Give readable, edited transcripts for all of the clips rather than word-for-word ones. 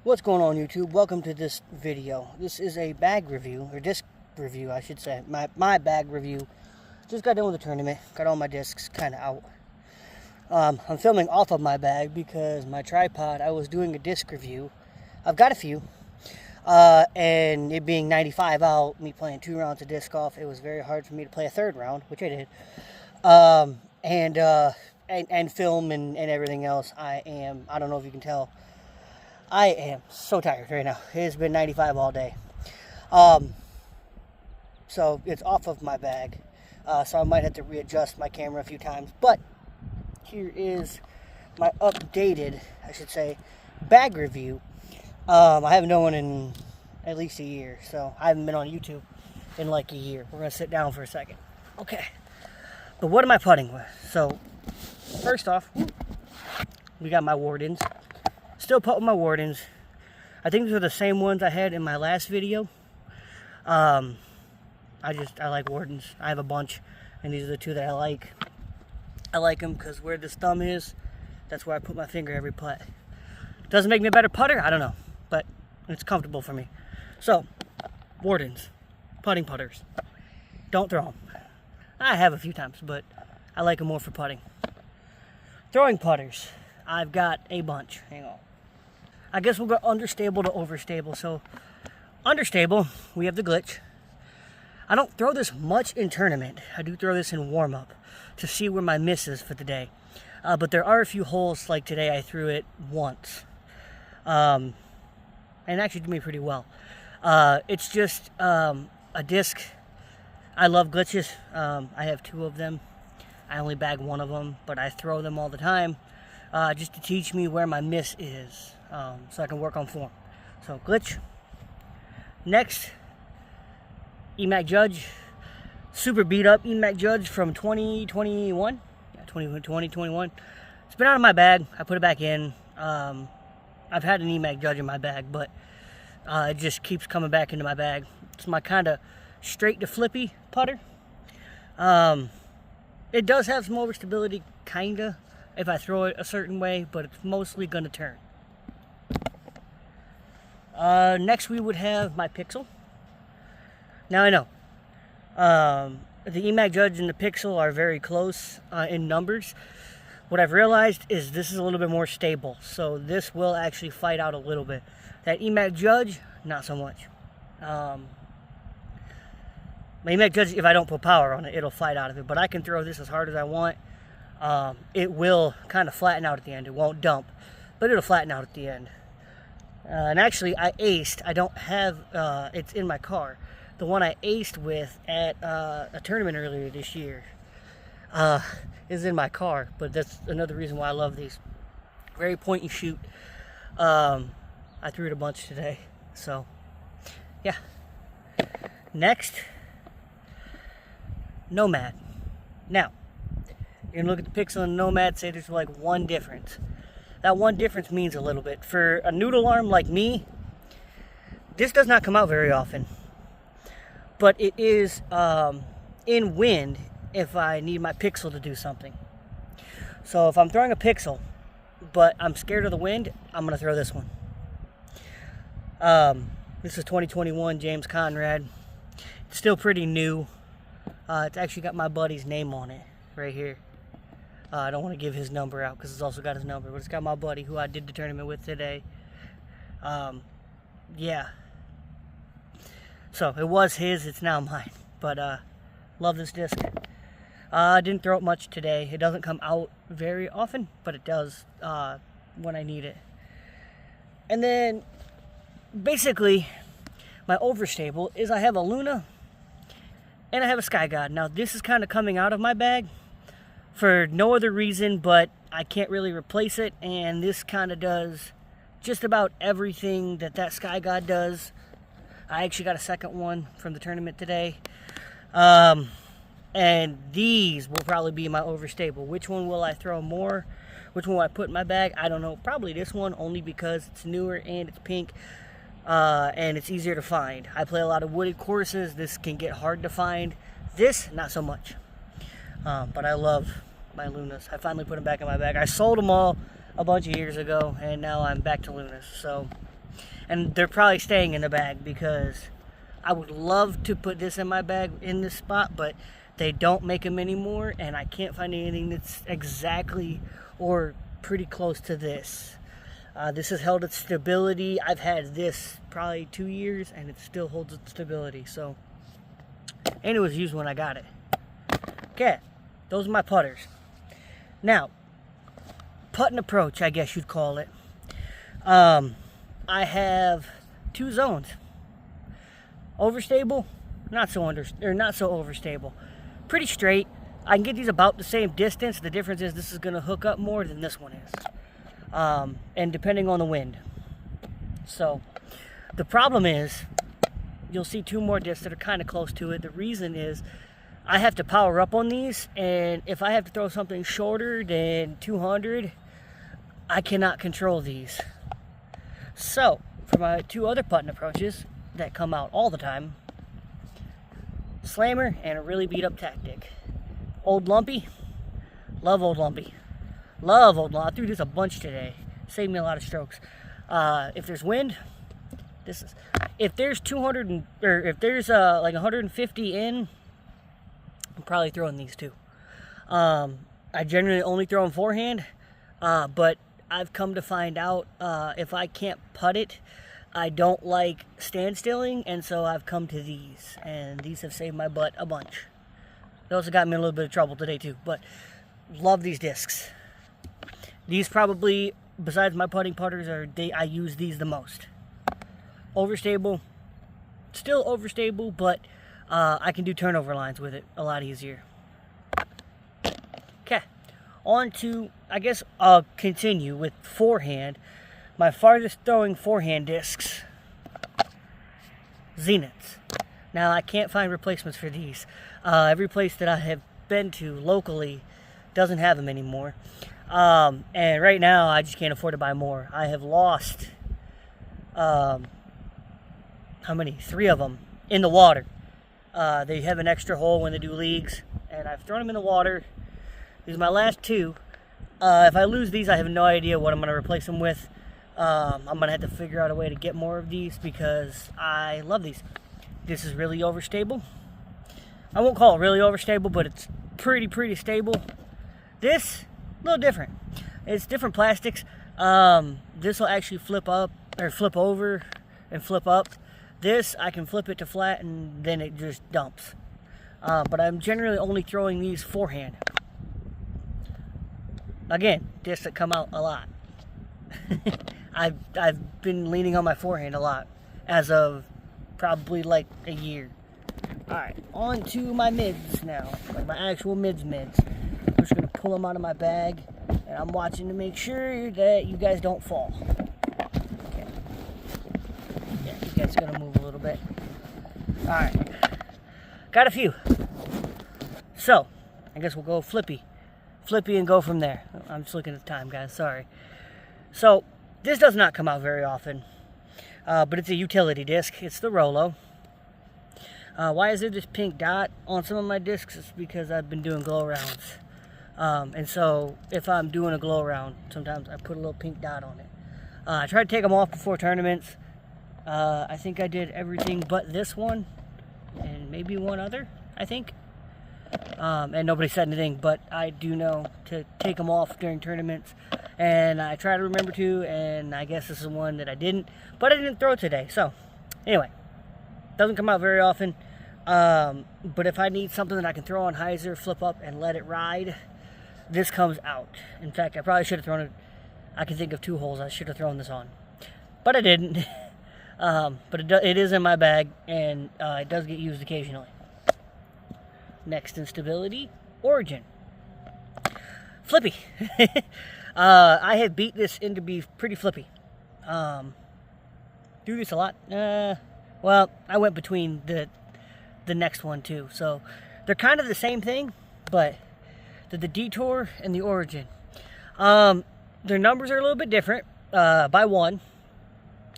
What's going on, YouTube? Welcome to this video. This is a bag review, or disc review I should say. My bag review. Just got done with the tournament, got all my discs kind of out. I'm filming off of my bag because my tripod, I was doing a disc review. I've got a few, and it being 95 out, me playing 2 rounds of disc golf, it was very hard for me to play a 3rd round, which I did. And film and everything else. I don't know if you can tell, I am so tired right now. It has been 95 all day. So it's off of my bag. So I might have to readjust my camera a few times. But here is my updated, I should say, bag review. I haven't done one in at least a year. So I haven't been on YouTube in like a year. We're going to sit down for a second. Okay. But what am I putting with? So first off, we got my Wardens. Still putting my Wardens. I think these are the same ones I had in my last video. I like Wardens. I have a bunch, and these are the 2 that I like. I like them because where this thumb is, that's where I put my finger every putt. Doesn't make me a better putter? I don't know, but it's comfortable for me. So, Wardens, putting putters. Don't throw them. I have a few times, but I like them more for putting. Throwing putters, I've got a bunch. Hang on. I guess we'll go understable to overstable. So, understable, we have the Glitch. I don't throw this much in tournament. I do throw this in warm-up to see where my miss is for the day. But there are a few holes, like today I threw it once. And it actually did me pretty well. It's just a disc. I love glitches. I have 2 of them. I only bag 1 of them, but I throw them all the time just to teach me where my miss is, so I can work on form. So, Glitch. Next, Emac Judge. Super beat up Emac Judge from 2021. Yeah, 2021. It's been out of my bag. I put it back in. I've had an Emac Judge in my bag, but it just keeps coming back into my bag. It's my kind of straight to flippy putter. It does have some overstability, kinda, if I throw it a certain way, but it's mostly gonna turn. Next we would have my Pixel. Now I know, the Emac Judge and the Pixel are very close in numbers. What I've realized is this is a little bit more stable, so this will actually fight out a little bit. That Emac Judge, not so much. My Emac Judge, if I don't put power on it, it'll fight out of it. But I can throw this as hard as I want. It will kind of flatten out at the end. It won't dump, but it'll flatten out at the end. And actually, I aced. I don't have, it's in my car. The one I aced with at a tournament earlier this year is in my car. But that's another reason why I love these. Very point and shoot. I threw it a bunch today. So, yeah. Next, Nomad. Now, you're gonna look at the Pixel and Nomad, say there's like one difference. That one difference means a little bit. For a noodle arm like me, this does not come out very often. But it is in wind if I need my Pixel to do something. So if I'm throwing a Pixel, but I'm scared of the wind, I'm gonna throw this one. This is 2021 James Conrad. It's still pretty new. It's actually got my buddy's name on it right here. I don't want to give his number out because it's also got his number, but it's got my buddy who I did the tournament with today. Yeah. So it was his, it's now mine. But love this disc. I didn't throw it much today. It doesn't come out very often, but it does when I need it. And then basically my overstable is I have a Luna and I have a Sky God. Now this is kind of coming out of my bag for no other reason, but I can't really replace it, and this kind of does just about everything that Sky God does. I actually got a second one from the tournament today. And these will probably be my overstable. Which one will I throw more? Which one will I put in my bag? I don't know. Probably this one, only because it's newer and it's pink. And it's easier to find. I play a lot of wooded courses. This can get hard to find. This, not so much. But I love my Lunas. I finally put them back in my bag. I sold them all a bunch of years ago, and now I'm back to Lunas. So, And they're probably staying in the bag because I would love to put this in my bag in this spot, but they don't make them anymore, and I can't find anything that's exactly or pretty close to this. This has held its stability. I've had this probably 2 years, and it still holds its stability. So, and it was used when I got it. Okay, those are my putters. Now, putting approach, I guess you'd call it. I have 2 zones. Overstable, not so overstable. Pretty straight. I can get these about the same distance. The difference is this is going to hook up more than this one is. And depending on the wind. So, the problem is, you'll see 2 more discs that are kind of close to it. The reason is, I have to power up on these, and if I have to throw something shorter than 200, I cannot control these. So, for my 2 other putting approaches that come out all the time, slammer and a really beat up tactic. Old Lumpy, love Old Lumpy. Love Old Lumpy. I threw this a bunch today. Saved me a lot of strokes. If there's wind, this is. If there's 200 or if there's like 150 in, I'm probably throwing these 2. I generally only throw them forehand, but I've come to find out if I can't putt it, I don't like standstilling, and so I've come to these, and these have saved my butt a bunch. They also got me in a little bit of trouble today too, but love these discs. These probably, besides my putting putters, I use these the most. Overstable, still overstable, but I can do turnover lines with it a lot easier. Okay, on to, I guess I'll continue with forehand. My farthest throwing forehand discs, Zeniths. Now, I can't find replacements for these. Every place that I have been to locally doesn't have them anymore. And right now, I just can't afford to buy more. I have lost, how many? 3 of them in the water. They have an extra hole when they do leagues, and I've thrown them in the water. These are my last 2. If I lose these, I have no idea what I'm going to replace them with. I'm going to have to figure out a way to get more of these because I love these. This is really overstable. I won't call it really overstable, but it's pretty stable. This, a little different. It's different plastics. This will actually flip up, or flip over and flip up. This, I can flip it to flat and then it just dumps. But I'm generally only throwing these forehand. Again, discs that come out a lot. I've been leaning on my forehand a lot as of probably like a year. Alright, on to my mids now, like my actual mids. I'm just going to pull them out of my bag, and I'm watching to make sure that you guys don't fall. Okay. Yeah, you guys are going to move a little bit. Alright, got a few. So, I guess we'll go flippy and go from there. I'm just looking at the time, guys, sorry. So, this does not come out very often, but it's a utility disc. It's the Rollo. Why is there this pink dot on some of my discs? It's because I've been doing glow rounds. And so, if I'm doing a glow round, sometimes I put a little pink dot on it. I try to take them off before tournaments. I think I did everything but this one, and maybe one other, I think. And nobody said anything, but I do know to take them off during tournaments, and I try to remember to, and I guess this is one that I didn't, but I didn't throw today. So anyway, doesn't come out very often, but if I need something that I can throw on hyzer, flip up and let it ride, this comes out. In fact, I probably should have thrown it. I can think of 2 holes I should have thrown this on, but I didn't. But it is in my bag, and it does get used occasionally. Next in stability, Origin. Flippy. I have beat this into be pretty flippy. Do this a lot. Well, I went between the next one too. So they're kind of the same thing, but the Detour and the Origin. Their numbers are a little bit different by 1,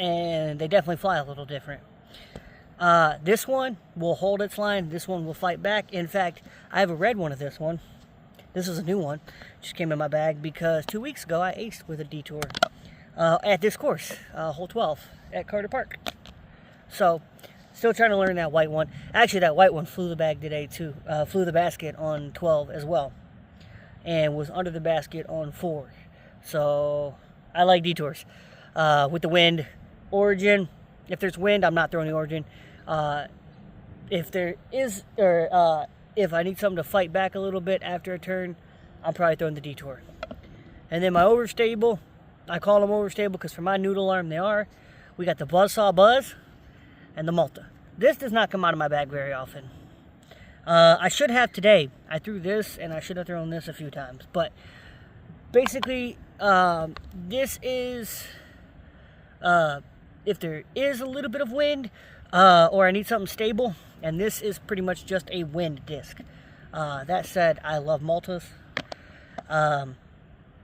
and they definitely fly a little different. This one will hold its line. This one will fight back. In fact, I have a red one of this one. This is a new one. Just came in my bag because 2 weeks ago I aced with a Detour. at this course, hole 12 at Carter Park. So, still trying to learn that white one. Actually, that white one flew the bag today too. Flew the basket on 12 as well, and was under the basket on 4. So, I like detours. With the wind, origin. If there's wind, I'm not throwing the origin. If there is, or if I need something to fight back a little bit after a turn, I'm probably throwing the detour. And then my overstable, I call them overstable because for my noodle arm they are. We got the Buzzsaw Buzz and the Malta. This does not come out of my bag very often. I should have today. I threw this and I should have thrown this a few times. But basically, this is, if there is a little bit of wind, or I need something stable, and this is pretty much just a wind disc. That said, I love Maltas.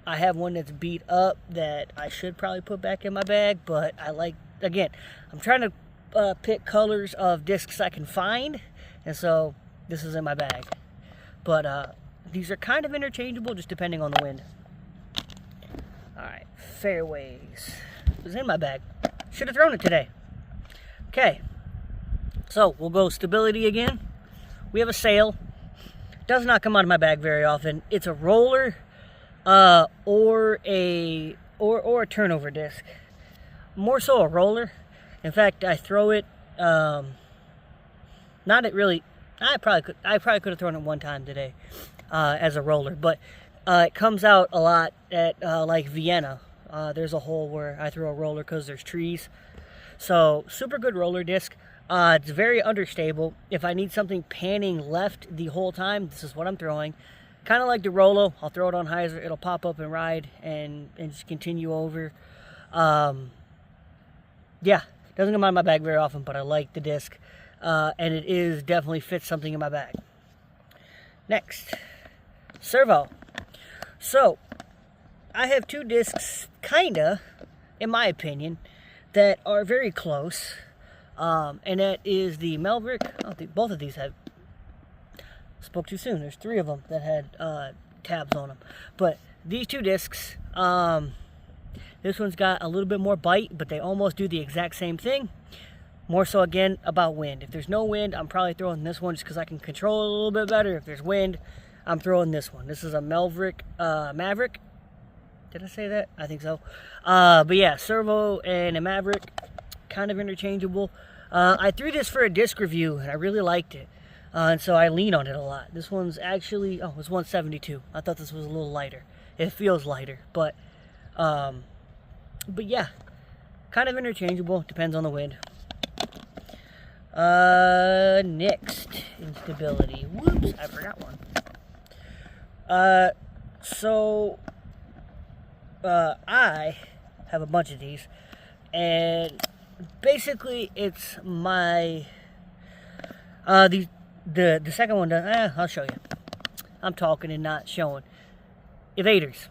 I have one that's beat up that I should probably put back in my bag, but I like, again, I'm trying to pick colors of discs I can find, and so this is in my bag. But these are kind of interchangeable, just depending on the wind. Alright, fairways. It was in my bag. Should have thrown it today. Okay, so we'll go stability again. We have a sail. Does not come out of my bag very often. It's a roller or a turnover disc. More so a roller. In fact, I throw it. Not at really. I probably could have thrown it one time today as a roller, but it comes out a lot at like Vienna. There's a hole where I throw a roller because there's trees. So super good roller disc. It's very understable. If I need something panning left the whole time, this is what I'm throwing. Kind of like the Rolo. I'll throw it on hyzer. It'll pop up and ride and just continue over. Yeah, doesn't come out of my bag very often, but I like the disc. And it is definitely fits something in my bag. Next, servo. So, I have two discs, kinda, in my opinion, that are very close. And that is the Melvrick. I don't think both of these have. Spoke too soon. There's 3 of them that had tabs on them. But these two discs, this one's got a little bit more bite, but they almost do the exact same thing. More so, again, about wind. If there's no wind, I'm probably throwing this one just because I can control it a little bit better. If there's wind, I'm throwing this one. This is a Melvrick Maverick. Did I say that? I think so. But yeah, servo and a Maverick, kind of interchangeable. I threw this for a disc review, and I really liked it. And so I lean on it a lot. This one's actually, oh, it's 172. I thought this was a little lighter. It feels lighter, but yeah, kind of interchangeable. Depends on the wind. Next, instability. Whoops, I forgot one. I have a bunch of these, and basically it's my, the second one does, I'll show you. I'm talking and not showing. Evaders.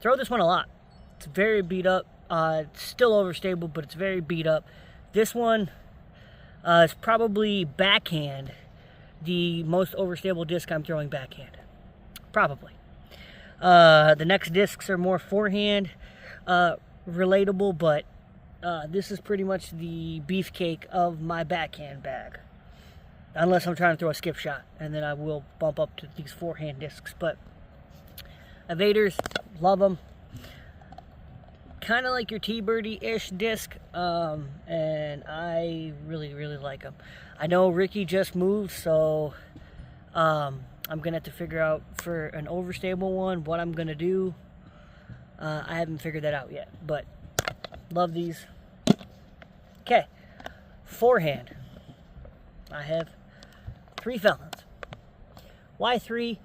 Throw this one a lot. It's very beat up. It's still overstable, but it's very beat up. This one is probably backhand the most overstable disc I'm throwing backhand. Probably. The next discs are more forehand relatable, but this is pretty much the beefcake of my backhand bag. Unless I'm trying to throw a skip shot, and then I will bump up to these forehand discs. But evaders, love them. Kind of like your T-Birdie-ish disc, and I really, really like them. I know Ricky just moved, so I'm going to have to figure out for an overstable one what I'm going to do. I haven't figured that out yet, but love these. Okay, forehand. I have 3 felons. Why 3?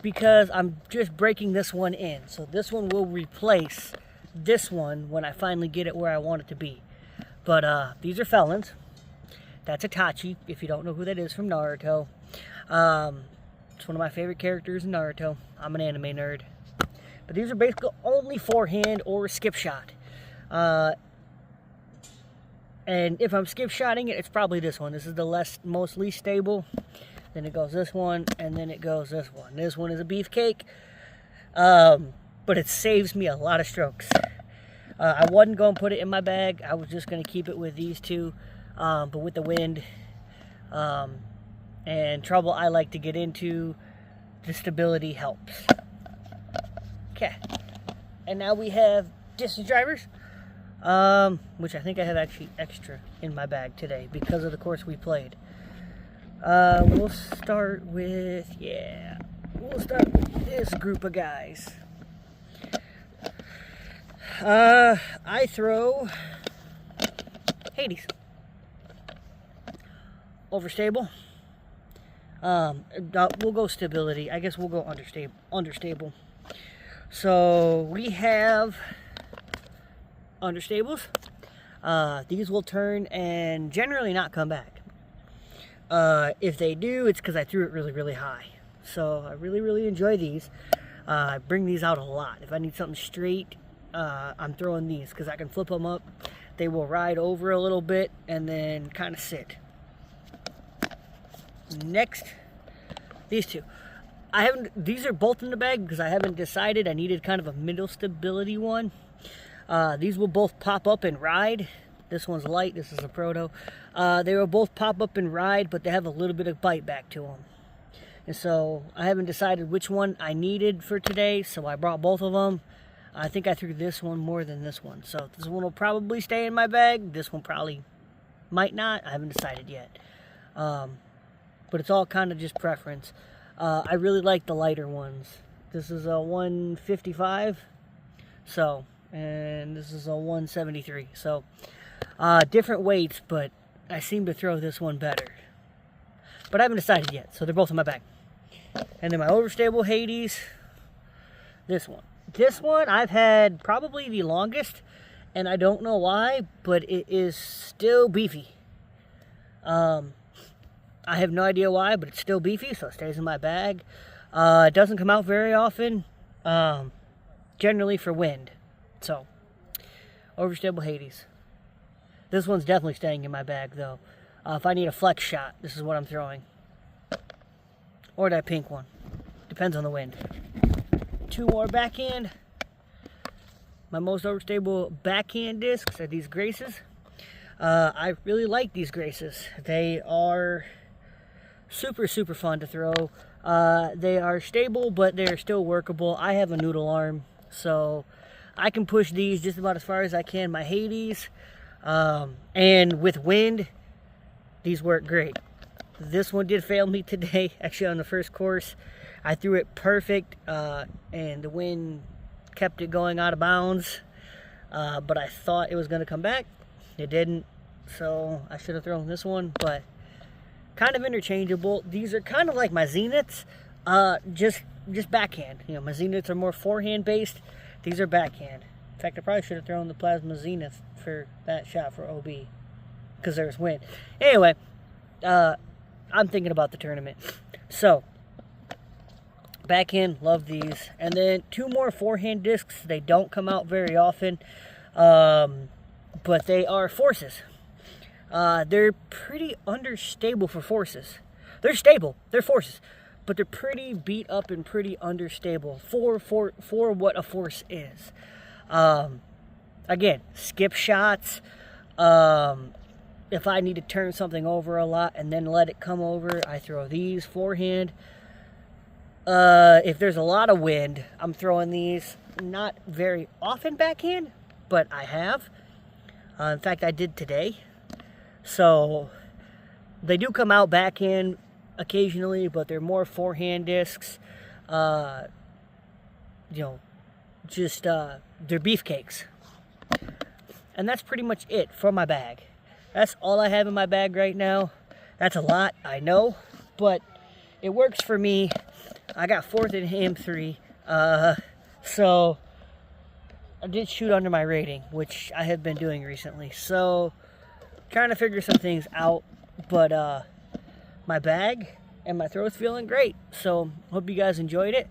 Because I'm just breaking this one in. So this one will replace this one when I finally get it where I want it to be. But these are felons. That's Itachi, if you don't know who that is, from Naruto. It's one of my favorite characters in Naruto. I'm an anime nerd. But these are basically only forehand or skip shot. And if I'm skip shotting it, it's probably this one. This is the most least stable. Then it goes this one, and then it goes this one. This one is a beefcake. but it saves me a lot of strokes. I wasn't going to put it in my bag. I was just going to keep it with these two, but with the wind and trouble I like to get into, the stability helps. Okay, and now we have distance drivers, which I think I have actually extra in my bag today because of the course we played. We'll start with this group of guys. I throw Hades. Overstable. We'll go stability. I guess we'll go understable. So we have understables. These will turn and generally not come back. If they do, it's because I threw it really, really high. So I really, really enjoy these. I bring these out a lot. If I need something straight, I'm throwing these because I can flip them up. They will ride over a little bit and then kind of sit. Next, these two. These are both in the bag because I haven't decided. I needed kind of a middle stability one. These will both pop up and ride. This one's light. This is a proto. They will both pop up and ride, but they have a little bit of bite back to them. And so I haven't decided which one I needed for today, so I brought both of them. I think I threw this one more than this one. So this one will probably stay in my bag. This one probably might not. I haven't decided yet. But it's all kind of just preference. I really like the lighter ones. This is a 155. So, and this is a 173. So, different weights, but I seem to throw this one better. But I haven't decided yet, so they're both in my bag. And then my overstable Hades, this one. This one I've had probably the longest, and I don't know why, but it is still beefy. I have no idea why, but it's still beefy, so it stays in my bag. It doesn't come out very often, generally for wind. So, overstable Hades. This one's definitely staying in my bag, though. If I need a flex shot, this is what I'm throwing. Or that pink one. Depends on the wind. Two more backhand. My most overstable backhand discs are these Graces. I really like these Graces. They are super, super fun to throw. They are stable, but they're still workable. I have a noodle arm, so I can push these just about as far as I can. My Hades, and with wind, these work great. This one did fail me today, actually on the first course. I threw it perfect, and the wind kept it going out of bounds, but I thought it was going to come back. It didn't, so I should have thrown this one, but kind of interchangeable. These are kind of like my Zeniths, just backhand. You know, my Zeniths are more forehand based. These are backhand. In fact, I probably should have thrown the Plasma Zenith for that shot for OB, because there's wind. Anyway, I'm thinking about the tournament. So, backhand, love these. And then two more forehand discs. They don't come out very often, but they are Forces. They're pretty understable for Forces. They're stable. They're Forces. But they're pretty beat up and pretty understable for what a Force is. Again, skip shots. If I need to turn something over a lot and then let it come over, I throw these forehand. If there's a lot of wind, I'm throwing these not very often backhand, but I have. In fact, I did today. So they do come out backhand occasionally, but they're more forehand discs. You know, just they're beefcakes. And that's pretty much it for my bag. That's all I have in my bag right now. That's a lot, I know, but it works for me. I got 4th in AM3, so I did shoot under my rating, which I have been doing recently. So, trying to figure some things out, but my bag and my throw's feeling great. So, hope you guys enjoyed it.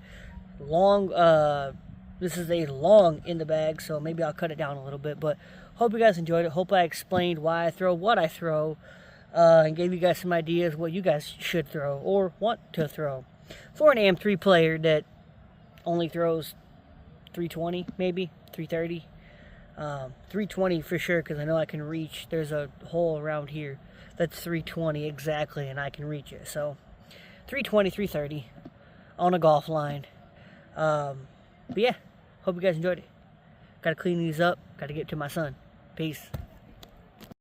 This is a long in the bag, so maybe I'll cut it down a little bit, but hope you guys enjoyed it. Hope I explained why I throw what I throw, and gave you guys some ideas what you guys should throw or want to throw. For an AM3 player that only throws 320 maybe, 330. 320 for sure, because I know I can reach, there's a hole around here that's 320 exactly, and I can reach it. So 320, 330 on a golf line. But yeah, hope you guys enjoyed it. Gotta clean these up, gotta get to my son. Peace.